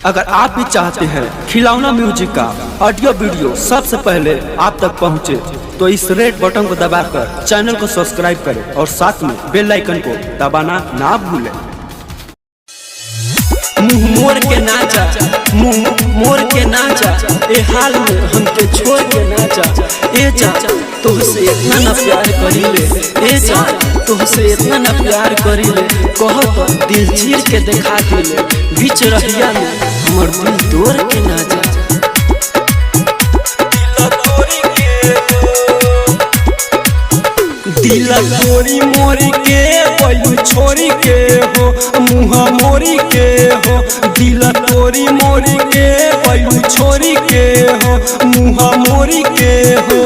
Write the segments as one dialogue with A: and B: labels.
A: अगर आप भी चाहते हैं खिलौना म्यूजिक का ऑडियो वीडियो सबसे पहले आप तक पहुंचे, तो इस रेड बटन को दबाकर चैनल को सब्सक्राइब करें और साथ में बेल आइकन को दबाना ना भूलें।
B: मुंह मोर के नाचा, मुंह मोर के नाचा, ए हाल में हमके छोड़ के नाचा। ए चाचा तुझसे इतना न प्यार करीले, ए चाचा तुझसे इतना न प्यार करीले, कह तो दिल चीर के दिखा दिले। बीच रहिया में हमर दिल तोड़ के नाचा। दिल तोरी मोरी के कोई छोरी के हो, मुँह मोरी के हो। दिल तोरी मोरी के कोई छोरी के हो, मुँह मोरी के हो।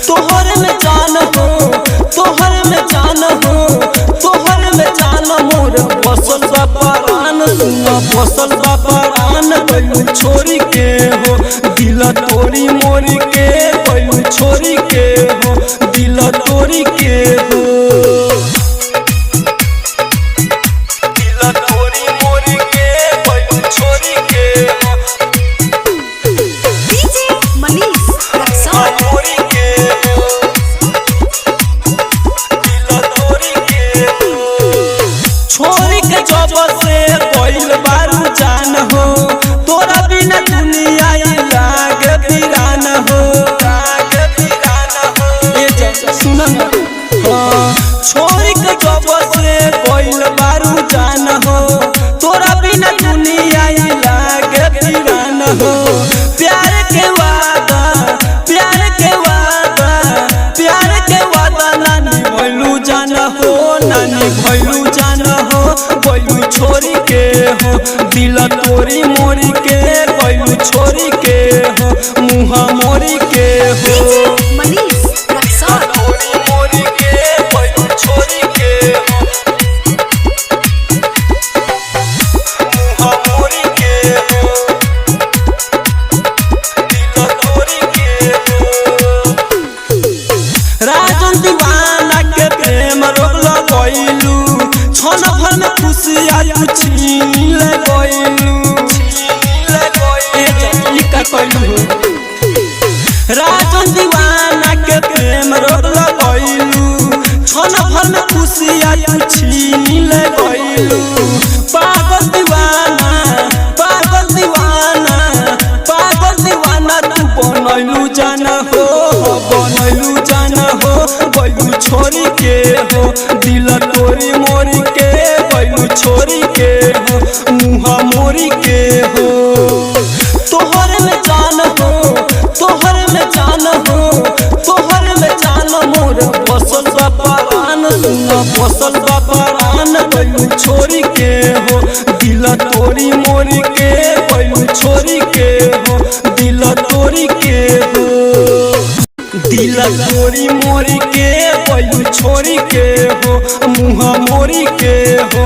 B: तोहर में जान हो, तोहर में जान हो, तोहर में जान मोर फसल बापरान, सुना फसल बापरान कोई छोरी के हो। दिल तोरी मोरी के कोई छोरी के हो, दिल तोरी के हो। दिल तोरी मोरी के कोई छोरी के हो।
C: डीजे मनीष रक्सौल
B: मोरी के हो, दिल तोरी के हो। छोरी के जब से कोइल बारू जान हो, तोरा बिना दुनिया लागे वीरान हो, लागे वीरान हो। ए जा सुन ना, छोरी के जब से कोइल बारू जान हो, तोरा बिना दुनिया लागे वीरान हो। प्यार के वादा, प्यार के वादा, प्यार के वादा नानी भइलू जान हो, नानी भइलू जान हो। कोइलू छोरी के हो, दिल तोरी मोरी के कोइलू छोरी के हो, मुँह मोरी के हो।
C: डीजे मनीष रक्सौल
B: तोरी मोरी के कोइलू छोरी के हो, मुँह मोरी के हो, दिल तोरी के हो। राजन दीवाना के प्रेम रोग लगैलू, छन भर में खुशी आयु छीन गइलू। ए जल्दी का कइलू, राजन दीवाना के प्रेम रोग लगैलू, छन भर में खुशी आयु छीन गइलू। पागल दीवाना, पागल दीवाना, पागल दीवाना तू बनैलू जान हो, बनैलू जान हो। गइलू छोरी के हो, दिल तोरी मोरी के गइलू छोरी के हो, मुँह मोरी के हो। तोहर में जान हो, तोहर में जान हो, तोहर में जान मोर फसल बापरान, सुना फसल बापरान गइलू छोरी के हो। दिल तोरी मोरी के गइलू छोरी के हो, दिल तोरी के हो। दिल तोरी मोरी के कोई छोरी के हो, मुँह मोरी के हो।